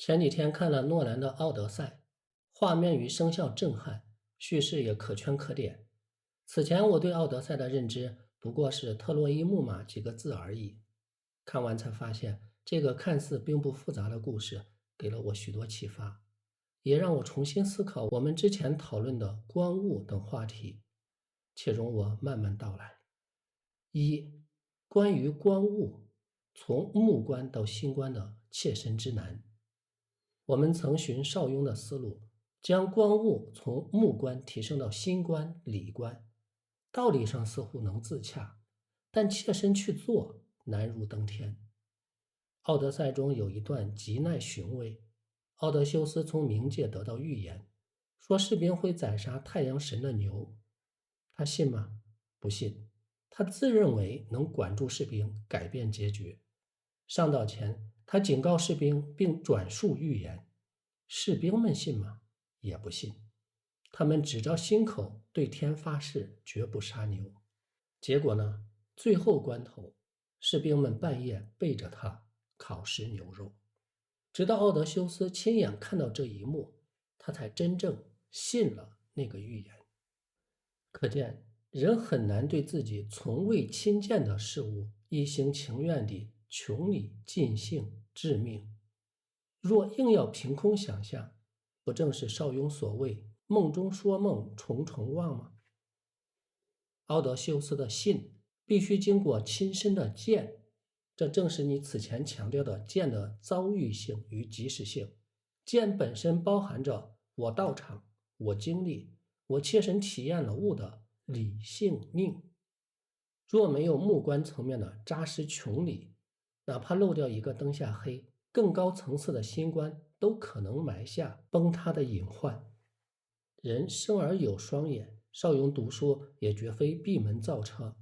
前几天看了诺兰的《奥德赛》，画面与声效震撼，叙事也可圈可点。此前我对《奥德赛》的认知不过是特洛伊木马几个字而已，看完才发现，这个看似并不复杂的故事给了我许多启发，也让我重新思考我们之前讨论的观物等话题，且容我慢慢道来。一、关于观物，从木观到心观的切身之难。我们曾循邵雍的思路，将观物从目观提升到心观、理观，道理上似乎能自洽，但切身去做难如登天。奥德赛中有一段极耐寻味，奥德修斯从冥界得到预言，说士兵会宰杀太阳神的牛，他信吗？不信。他自认为能管住士兵，改变结局。上岛前，他警告士兵并转述预言，士兵们信吗？也不信。他们指着心口对天发誓，绝不杀牛。结果呢？最后关头，士兵们半夜背着他烤食牛肉。直到奥德修斯亲眼看到这一幕，他才真正信了那个预言。可见，人很难对自己从未亲见的事物一厢情愿地穷理尽兴致命。若硬要凭空想象，不正是邵雍所谓梦中说梦，重重望吗？奥德修斯的信必须经过亲身的见，这正是你此前强调的见的遭遇性与即时性。见本身包含着我到场，我经历，我切身体验了物的理性命。若没有目观层面的扎实穷理，哪怕漏掉一个灯下黑，更高层次的心观都可能埋下崩塌的隐患。人生而有双眼，邵雍读书也绝非闭门造车。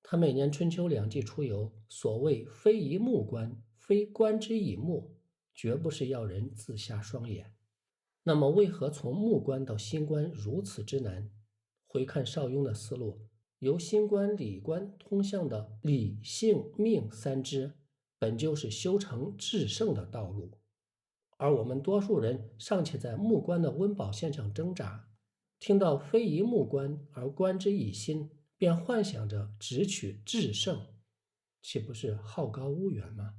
他每年春秋两季出游，所谓非以目观，非观之以目，绝不是要人自瞎双眼。那么为何从目观到心观如此之难？回看邵雍的思路，由心观、理观通向的理性命三支，本就是修成至圣的道路。而我们多数人尚且在目观的温饱线上挣扎，听到非以目观而观之以心，便幻想着直取至圣，岂不是好高骛远吗？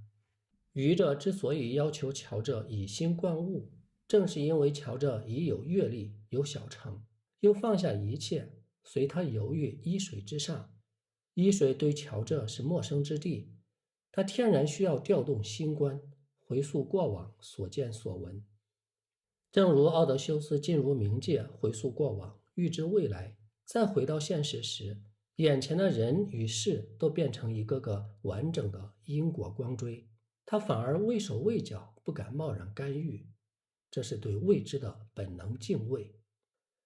愚者之所以要求樵者以心观物，正是因为樵者已有阅历，有小成，又放下一切，随他游于伊水之上。伊水对樵者是陌生之地，他天然需要调动心观，回溯过往所见所闻。正如奥德修斯进入冥界，回溯过往，预知未来，再回到现实时，眼前的人与事都变成一个个完整的因果光锥，他反而畏手畏脚，不敢贸然干预，这是对未知的本能敬畏。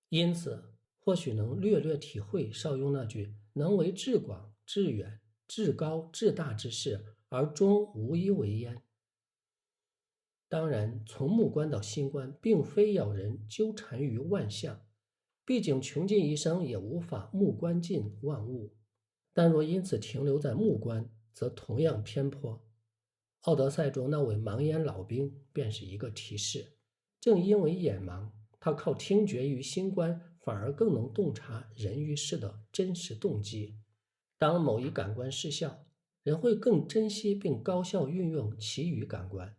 因此，或许能略略体会邵雍那句能为至广、至远、至高、至大之事，而终无一为焉。当然，从目观到心观，并非要人纠缠于万象，毕竟穷尽一生也无法目观尽万物。但若因此停留在目观，则同样偏颇。奥德赛中那位盲眼老兵便是一个提示，正因为眼盲，他靠听觉与心观反而更能洞察人与事的真实动机。当某一感官失效，人会更珍惜并高效运用其余感官。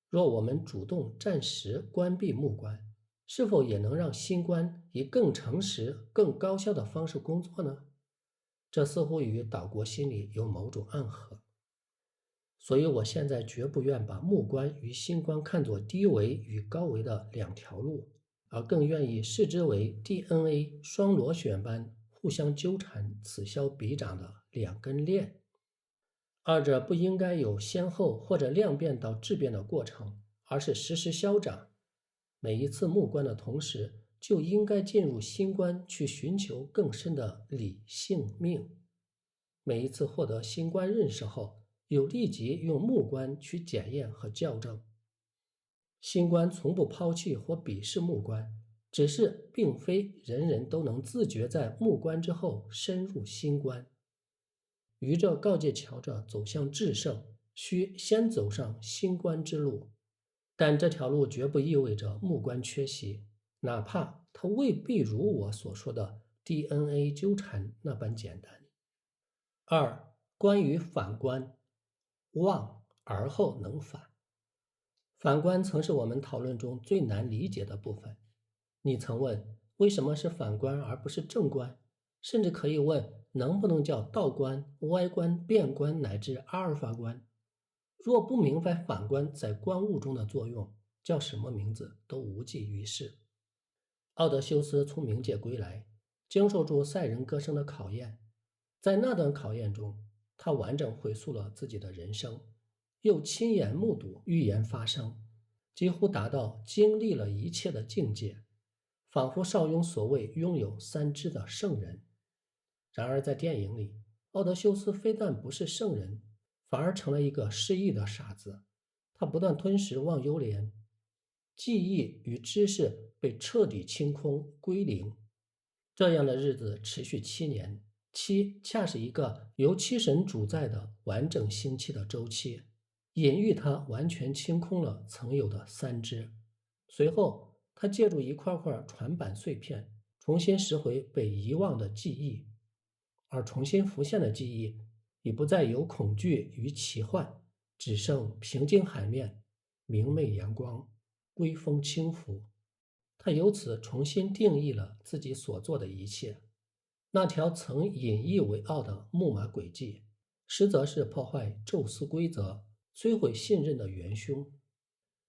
若我们主动暂时关闭目观，是否也能让心观以更诚实、更高效的方式工作呢？这似乎与岛国心理有某种暗合。所以我现在绝不愿把目观与心观看作低维与高维的两条路，而更愿意视之为 DNA 双螺旋般互相纠缠、此消彼长的两根链。二者不应该有先后或者量变到质变的过程，而是时时消长。每一次目观的同时，就应该进入心观去寻求更深的理性命。每一次获得心观认识后，有立即用目观去检验和校正。心观从不抛弃或鄙视目观，只是并非人人都能自觉在目观之后深入心观。愚者告诫樵者走向至圣，需先走上心观之路。但这条路绝不意味着目观缺席，哪怕它未必如我所说的 DNA 纠缠那般简单。二、关于反观，望而后能反。反观曾是我们讨论中最难理解的部分。你曾问，为什么是反观而不是正观？甚至可以问，能不能叫倒观、歪观、变观乃至阿尔法观？若不明白反观在观物中的作用，叫什么名字都无济于事。奥德修斯从冥界归来，经受住赛人歌声的考验，在那段考验中，他完整回溯了自己的人生，又亲眼目睹预言发生，几乎达到经历了一切的境界，仿佛邵雍所谓拥有三知的圣人。然而在电影里，奥德修斯非但不是圣人，反而成了一个失忆的傻子。他不断吞食忘忧莲，记忆与知识被彻底清空归零。这样的日子持续7年，七恰是一个由七神主宰的完整星期的周期，隐喻他完全清空了曾有的三知。随后他借助一块块传板碎片，重新拾回被遗忘的记忆，而重新浮现的记忆已不再有恐惧与奇幻，只剩平静海面、明媚阳光、微风轻拂。他由此重新定义了自己所做的一切。那条曾引以为傲的木马轨迹，实则是破坏宙斯规则、摧毁信任的元凶。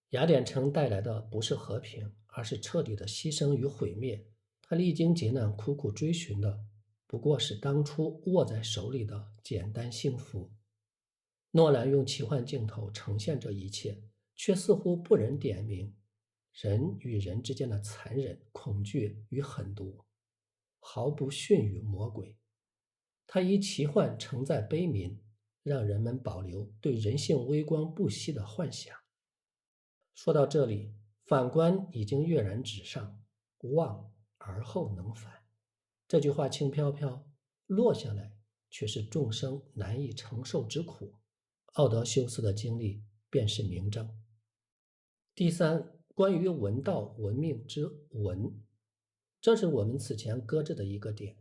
雅典城带来的不是和平，而是彻底的牺牲与毁灭。他历经劫难苦苦追寻的，不过是当初握在手里的简单幸福。诺兰用奇幻镜头呈现这一切，却似乎不忍点明人与人之间的残忍、恐惧与狠毒，毫不逊于魔鬼。他以奇幻承载悲悯，让人们保留对人性微光不息的幻想。说到这里，反观已经跃然纸上，望而后能反。这句话轻飘飘，落下来却是众生难以承受之苦。奥德修斯的经历便是明证。第三，关于文道文命之文，这是我们此前搁置的一个点。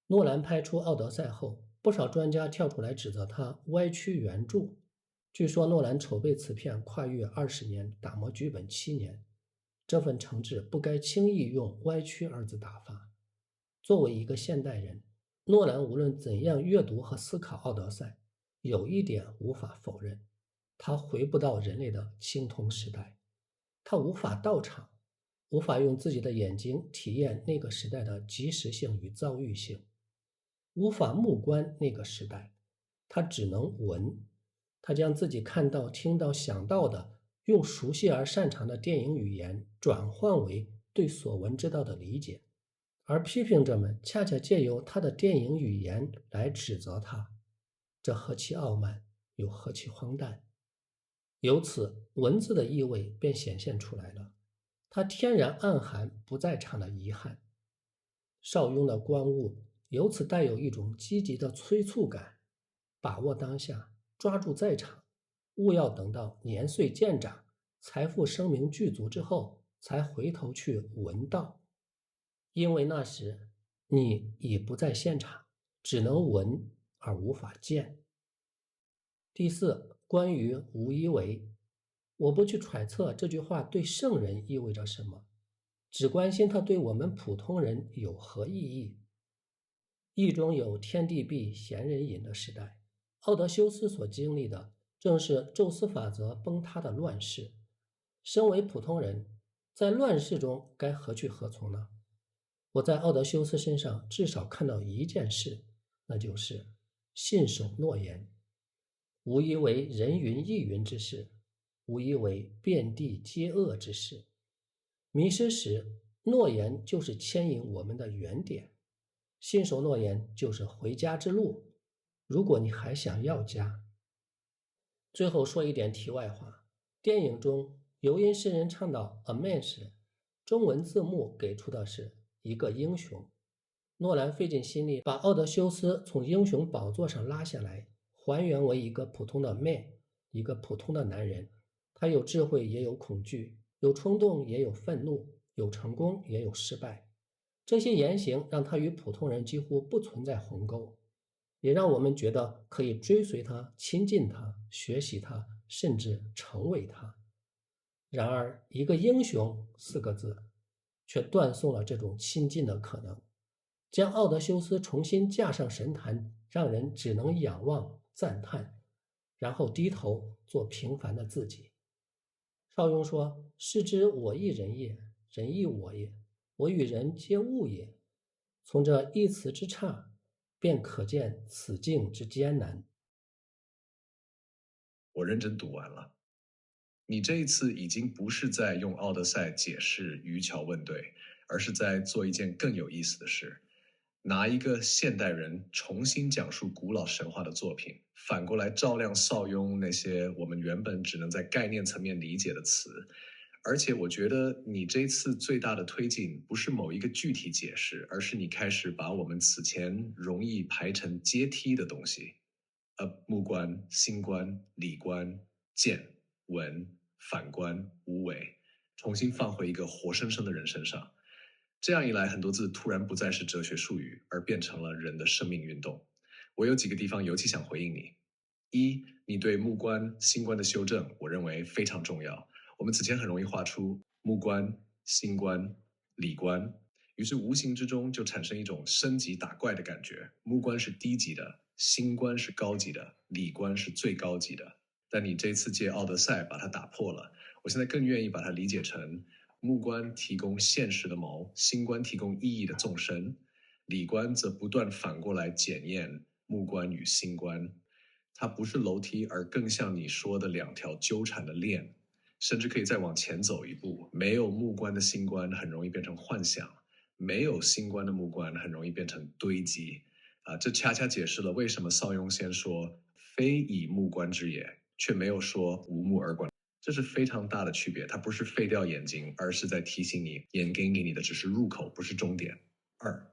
诺兰拍出《奥德赛》后，不少专家跳出来指责他歪曲原著。据说诺兰筹备此片跨越20年，打磨剧本7年，这份诚挚不该轻易用歪曲二字打发。作为一个现代人，诺兰无论怎样阅读和思考《奥德赛》，有一点无法否认，他回不到人类的青铜时代，他无法到场，无法用自己的眼睛体验那个时代的即时性与遭遇性，无法目观那个时代，他只能闻。他将自己看到、听到、想到的，用熟悉而擅长的电影语言转换为对所闻之道的理解，而批评者们恰恰借由他的电影语言来指责他，这何其傲慢，又何其荒诞！由此，文字的意味便显现出来了，它天然暗含不在场的遗憾。邵雍的观物由此带有一种积极的催促感，把握当下，抓住在场，勿要等到年岁渐长、财富声名具足之后，才回头去闻道，因为那时你已不在现场，只能闻而无法见。第四，关于无一为，我不去揣测这句话对圣人意味着什么，只关心它对我们普通人有何意义。义中有天地闭，闲人隐的时代，奥德修斯所经历的正是宙斯法则崩塌的乱世。身为普通人，在乱世中该何去何从呢？我在奥德修斯身上至少看到一件事，那就是信守诺言。无一为人云亦云之事，无一为遍地皆恶之事。迷失时，诺言就是牵引我们的原点，信守诺言就是回家之路。如果你还想要家。最后说一点题外话，电影中尤因诗人唱到 a man 时，中文字幕给出的是一个英雄。诺兰费尽心力把奥德修斯从英雄宝座上拉下来，还原为一个普通的 man， 一个普通的男人。他有智慧，也有恐惧，有冲动，也有愤怒，有成功，也有失败。这些言行让他与普通人几乎不存在鸿沟，也让我们觉得可以追随他、亲近他、学习他，甚至成为他。然而，一个英雄四个字，却断送了这种亲近的可能，将奥德修斯重新架上神坛，让人只能仰望赞叹，然后低头做平凡的自己。邵雍说：“是之我亦人也，人亦我也，我与人皆物也。”从这一词之差，便可见此境之艰难。我认真读完了。你这一次已经不是在用《奥德赛》解释渔樵问对，而是在做一件更有意思的事，拿一个现代人重新讲述古老神话的作品，反过来照亮邵雍那些我们原本只能在概念层面理解的词。而且我觉得你这次最大的推进不是某一个具体解释，而是你开始把我们此前容易排成阶梯的东西，木观、星观、理观、见、闻、反观、无为，重新放回一个活生生的人身上。这样一来，很多字突然不再是哲学术语，而变成了人的生命运动。我有几个地方尤其想回应你。一，你对木观、星观的修正，我认为非常重要。我们此前很容易画出木观、星观、理观，于是无形之中就产生一种升级打怪的感觉。木观是低级的，星观是高级的，理观是最高级的。但你这次借奥德赛把它打破了，我现在更愿意把它理解成木观提供现实的谋，星观提供意义的纵深，理观则不断反过来检验木观与星观。它不是楼梯，而更像你说的两条纠缠的链，甚至可以再往前走一步。没有木观的星观很容易变成幻想，没有星观的木观很容易变成堆积。这恰恰解释了为什么邵雍先说非以木观之也，却没有说无木而观。这是非常大的区别，它不是废掉眼睛，而是在提醒你，眼睛给你的只是入口，不是终点。二，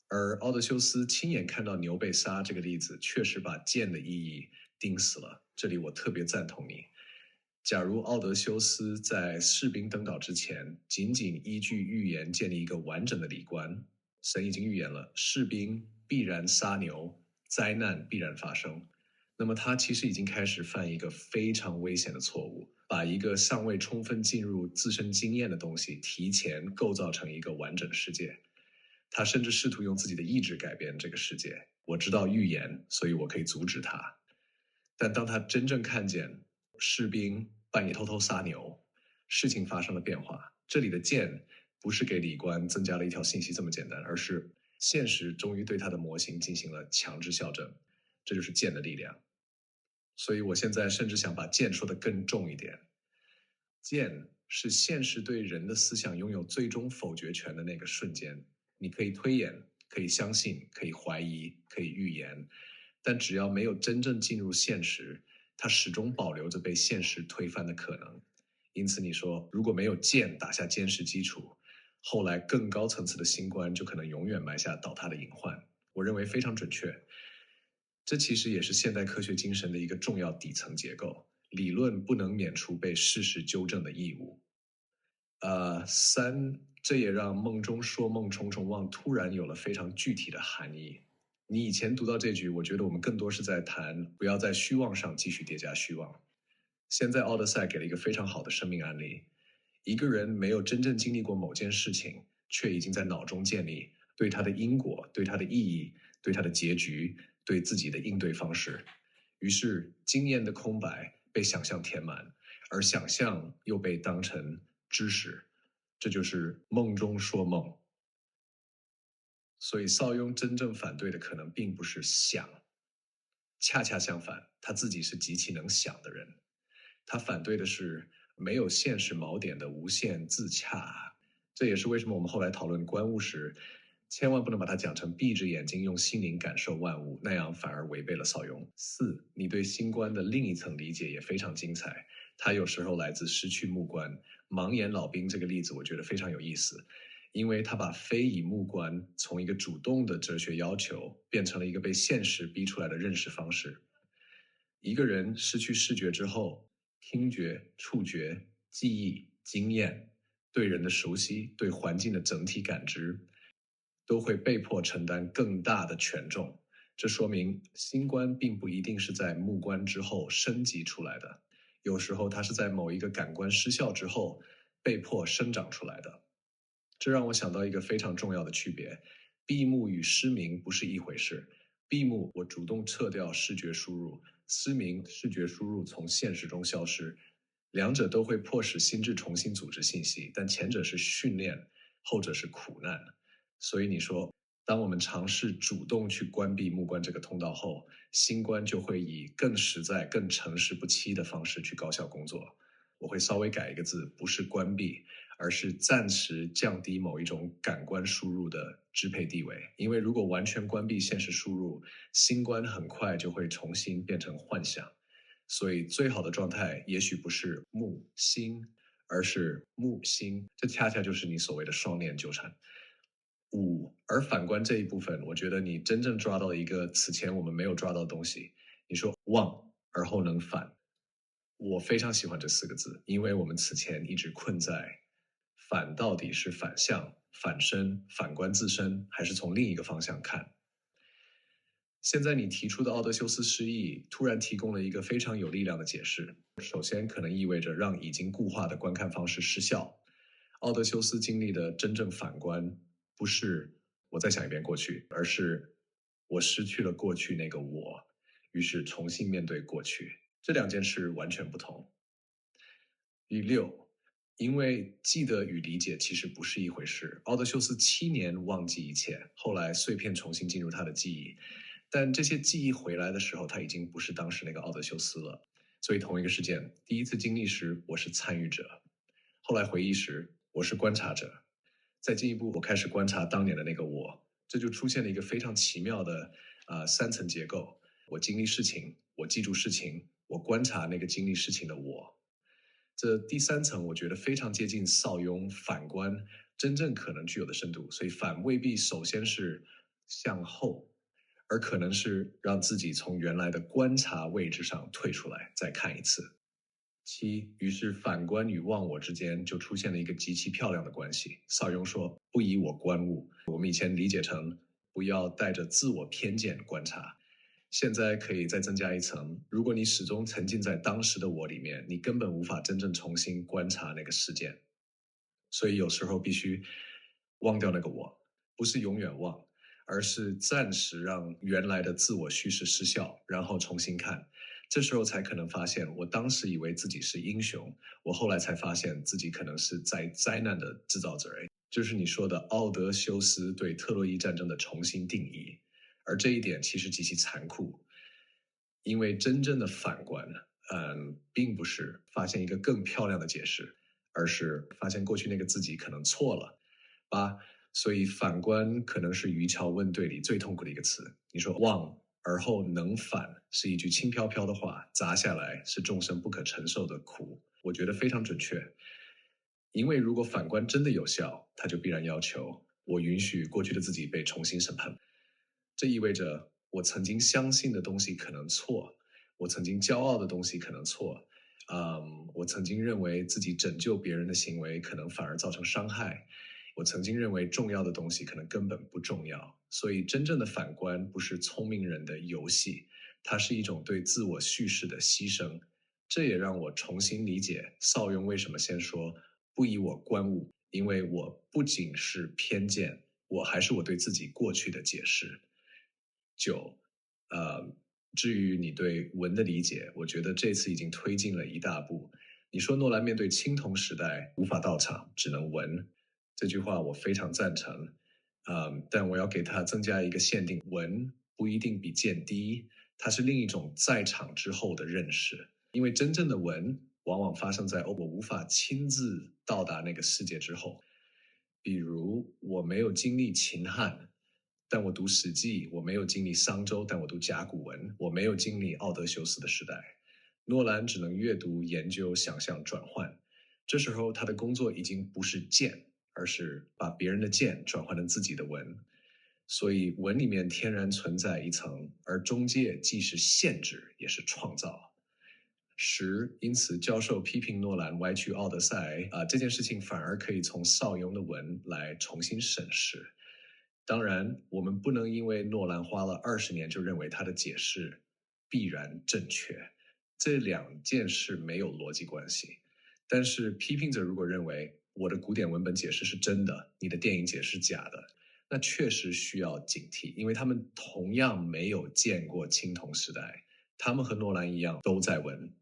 而奥德修斯亲眼看到牛被杀这个例子，确实把剑的意义钉死了。这里我特别赞同你。假如奥德修斯在士兵登岛之前，仅仅依据预言建立一个完整的礼观，神已经预言了士兵必然杀牛，灾难必然发生，那么他其实已经开始犯一个非常危险的错误，把一个尚未充分进入自身经验的东西提前构造成一个完整的世界。他甚至试图用自己的意志改变这个世界。我知道预言，所以我可以阻止他。但当他真正看见士兵半夜偷偷杀牛，事情发生了变化。这里的剑不是给李官增加了一条信息这么简单，而是现实终于对他的模型进行了强制校正。这就是剑的力量。所以我现在甚至想把剑说得更重一点。剑是现实对人的思想拥有最终否决权的那个瞬间。你可以推演，可以相信，可以怀疑，可以预言，但只要没有真正进入现实，它始终保留着被现实推翻的可能。因此你说，如果没有剑打下坚实基础，后来更高层次的星观就可能永远埋下倒塌的隐患。我认为非常准确。这其实也是现代科学精神的一个重要底层结构。理论不能免除被事实纠正的义务。三，这也让梦中说梦重重望突然有了非常具体的含义。你以前读到这句，我觉得我们更多是在谈不要在虚妄上继续叠加虚妄。现在奥德赛给了一个非常好的生命案例，一个人没有真正经历过某件事情，却已经在脑中建立对它的因果、对它的意义、对它的结局、对自己的应对方式。于是经验的空白被想象填满，而想象又被当成知识，这就是梦中说梦。所以邵雍真正反对的可能并不是想，恰恰相反，他自己是极其能想的人。他反对的是没有现实锚点的无限自洽。这也是为什么我们后来讨论观物时，千万不能把它讲成闭着眼睛用心灵感受万物，那样反而违背了邵雍。四，你对星观的另一层理解也非常精彩，它有时候来自失去目观。盲眼老兵这个例子我觉得非常有意思，因为他把非以目观从一个主动的哲学要求变成了一个被现实逼出来的认识方式。一个人失去视觉之后，听觉、触觉、记忆、经验，对人的熟悉，对环境的整体感知，都会被迫承担更大的权重。这说明新冠并不一定是在目观之后升级出来的，有时候它是在某一个感官失效之后被迫生长出来的。这让我想到一个非常重要的区别：闭目与失明不是一回事。闭目，我主动撤掉视觉输入；失明，视觉输入从现实中消失。两者都会迫使心智重新组织信息，但前者是训练，后者是苦难。所以你说，当我们尝试主动去关闭目观这个通道后，新冠就会以更实在、更诚实不欺的方式去高效工作。我会稍微改一个字，不是关闭，而是暂时降低某一种感官输入的支配地位。因为如果完全关闭现实输入，新冠很快就会重新变成幻想。所以最好的状态也许不是木心，而是木心，这恰恰就是你所谓的双链纠缠。而反观这一部分，我觉得你真正抓到了一个此前我们没有抓到的东西。你说忘而后能返，我非常喜欢这四个字，因为我们此前一直困在反到底是反向、反身、反观自身，还是从另一个方向看。现在你提出的奥德修斯失忆突然提供了一个非常有力量的解释。首先，可能意味着让已经固化的观看方式失效。奥德修斯经历的真正反观，不是我再想一遍过去，而是我失去了过去那个我，于是重新面对过去。这两件事完全不同。第六，因为记得与理解其实不是一回事。奥德修斯7年忘记一切，后来碎片重新进入他的记忆，但这些记忆回来的时候，他已经不是当时那个奥德修斯了。所以同一个事件，第一次经历时我是参与者，后来回忆时我是观察者，再进一步我开始观察当年的那个我，这就出现了一个非常奇妙的3层结构。我经历事情，我记住事情，我观察那个经历事情的我。这第3层我觉得非常接近邵雍反观真正可能具有的深度，所以反未必首先是向后，而可能是让自己从原来的观察位置上退出来，再看一次。7，于是反观与忘我之间就出现了一个极其漂亮的关系。邵雍说：“不以我观物。”我们以前理解成不要带着自我偏见观察，现在可以再增加一层：如果你始终沉浸在当时的我里面，你根本无法真正重新观察那个事件。所以有时候必须忘掉那个我，不是永远忘，而是暂时让原来的自我叙事失效，然后重新看。这时候才可能发现，我当时以为自己是英雄，我后来才发现自己可能是灾难的制造者。就是你说的奥德修斯对特洛伊战争的重新定义，而这一点其实极其残酷，因为真正的反观，并不是发现一个更漂亮的解释，而是发现过去那个自己可能错了。8，所以反观可能是渔樵问对里最痛苦的一个词。你说忘而后能返是一句轻飘飘的话，砸下来是众生不可承受的苦。我觉得非常准确，因为如果反观真的有效，它就必然要求我允许过去的自己被重新审判。这意味着我曾经相信的东西可能错，我曾经骄傲的东西可能错，我曾经认为自己拯救别人的行为可能反而造成伤害，我曾经认为重要的东西可能根本不重要。所以真正的反观不是聪明人的游戏，它是一种对自我叙事的牺牲。这也让我重新理解邵雍为什么先说不以我观物，因为我不仅是偏见，我还是我对自己过去的解释。9，至于你对文的理解，我觉得这次已经推进了一大步。你说诺兰面对青铜时代无法到场，只能文，这句话我非常赞成。但我要给他增加一个限定：文不一定比剑低，它是另一种在场之后的认识。因为真正的文往往发生在我无法亲自到达那个世界之后。比如我没有经历秦汉，但我读《史记》；我没有经历商周，但我读甲骨文；我没有经历奥德修斯的时代。诺兰只能阅读、研究、想象、转换。这时候他的工作已经不是剑，而是把别人的剑转换成自己的文。所以文里面天然存在一层，而中介既是限制，也是创造。因此教授批评诺兰歪曲奥德赛这件事情反而可以从邵雍的文来重新审视。当然，我们不能因为诺兰花了20年就认为他的解释必然正确，这两件事没有逻辑关系。但是批评者如果认为我的古典文本解释是真的，你的电影解释是假的，那确实需要警惕，因为他们同样没有见过青铜时代，他们和诺兰一样都在文。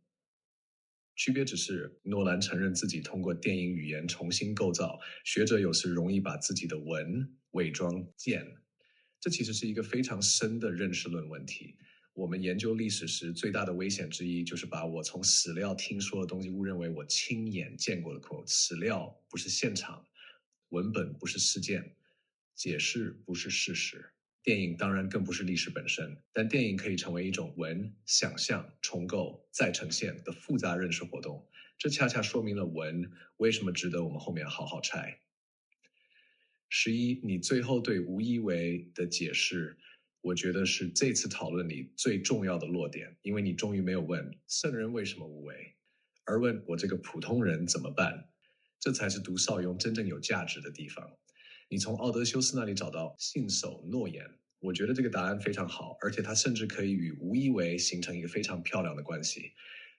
区别只是诺兰承认自己通过电影语言重新构造，学者有时容易把自己的文伪装剑。这其实是一个非常深的认识论问题。我们研究历史时最大的危险之一，就是把我从史料听说的东西误认为我亲眼见过的 quote。史料不是现场，文本不是事件，解释不是事实。电影当然更不是历史本身，但电影可以成为一种文、想象、重构、再呈现的复杂认识活动。这恰恰说明了文为什么值得我们后面好好拆。11，你最后对无一为的解释，我觉得是这次讨论里最重要的落点，因为你终于没有问圣人为什么无为，而问我这个普通人怎么办。这才是读邵雍真正有价值的地方。你从奥德修斯那里找到信守诺言，我觉得这个答案非常好，而且它甚至可以与无一为形成一个非常漂亮的关系。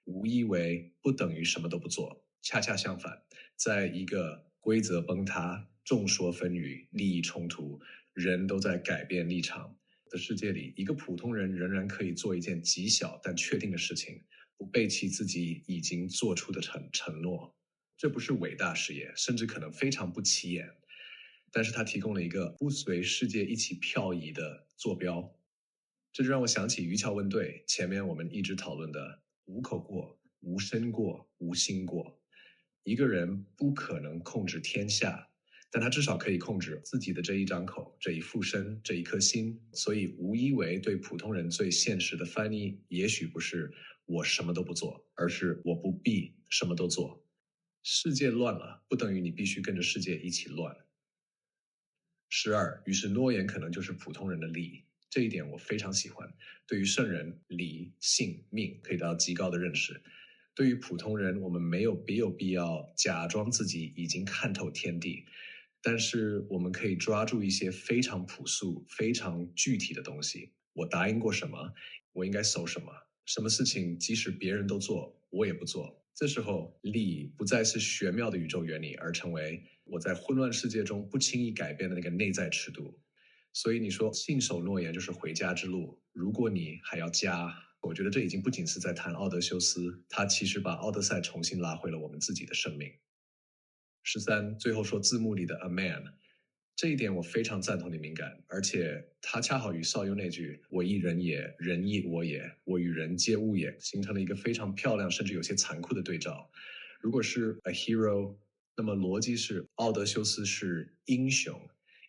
无一为不等于什么都不做，恰恰相反，在一个规则崩塌、众说纷纭、利益冲突、人都在改变立场的世界里，一个普通人仍然可以做一件极小但确定的事情，不背弃自己已经做出的承诺。这不是伟大事业，甚至可能非常不起眼，但是它提供了一个不随世界一起漂移的坐标。这就让我想起渔樵问对前面我们一直讨论的无口过、无身过、无心过。一个人不可能控制天下，但他至少可以控制自己的这一张口、这一副身、这一颗心。所以无一为对普通人最现实的翻译，也许不是我什么都不做，而是我不必什么都做。世界乱了，不等于你必须跟着世界一起乱。12，于是诺言可能就是普通人的利，这一点我非常喜欢。对于圣人，理、性、命可以达到极高的认识。对于普通人，我们没有必要假装自己已经看透天地，但是我们可以抓住一些非常朴素、非常具体的东西。我答应过什么，我应该守什么，什么事情即使别人都做，我也不做。这时候，理不再是玄妙的宇宙原理，而成为我在混乱世界中不轻易改变的那个内在尺度。所以你说信守诺言就是回家之路，如果你还要加，我觉得这已经不仅是在谈奥德修斯，他其实把奥德赛重新拉回了我们自己的生命。13，最后说字幕里的 a man， 这一点我非常赞同你敏感，而且它恰好与邵雍那句我亦人也，人亦我也，我与人皆物也形成了一个非常漂亮甚至有些残酷的对照。如果是 a hero， 那么逻辑是奥德修斯是英雄，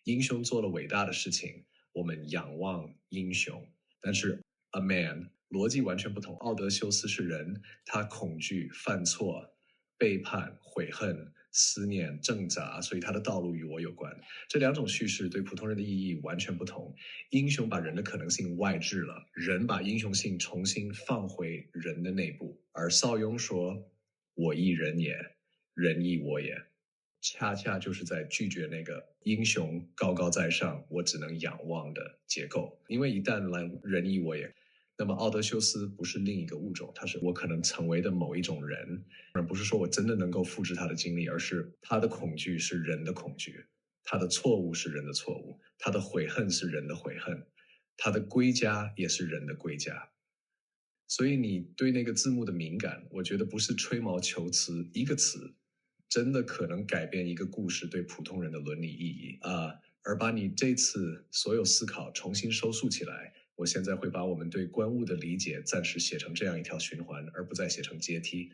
英雄做了伟大的事情，我们仰望英雄。但是 a man 逻辑完全不同，奥德修斯是人，他恐惧犯错、背叛、悔恨、思念、挣扎，所以他的道路与我有关。这两种叙事对普通人的意义完全不同。英雄把人的可能性外置了，人把英雄性重新放回人的内部。而邵雍说我亦人也，人亦我也，恰恰就是在拒绝那个英雄高高在上，我只能仰望的结构。因为一旦来人亦我也，那么奥德修斯不是另一个物种，他是我可能成为的某一种人，而不是说我真的能够复制他的经历，而是他的恐惧是人的恐惧，他的错误是人的错误，他的悔恨是人的悔恨，他的归家也是人的归家。所以你对那个字幕的敏感，我觉得不是吹毛求疵，一个词真的可能改变一个故事对普通人的伦理意义啊！而把你这次所有思考重新收束起来，我现在会把我们对观物的理解暂时写成这样一条循环，而不再写成阶梯。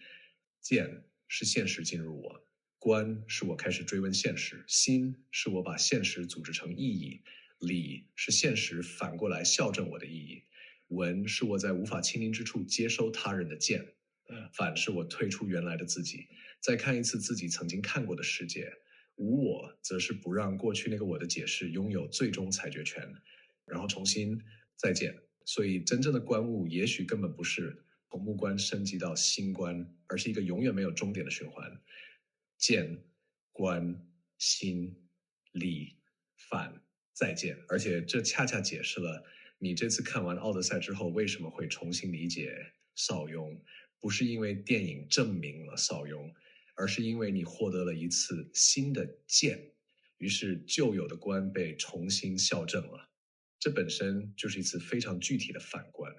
见是现实进入我，观是我开始追问现实，心是我把现实组织成意义，理是现实反过来校正我的意义，文是我在无法亲临之处接收他人的见，反是我退出原来的自己，再看一次自己曾经看过的世界。无我则是不让过去那个我的解释拥有最终裁决权，然后重新再见。所以真正的观悟也许根本不是从木关升级到新关，而是一个永远没有终点的循环。见、关、新、立、反、再见。而且这恰恰解释了你这次看完《奥德赛》之后为什么会重新理解邵雍，不是因为电影证明了邵雍，而是因为你获得了一次新的见，于是旧有的关被重新校正了。这本身就是一次非常具体的反观。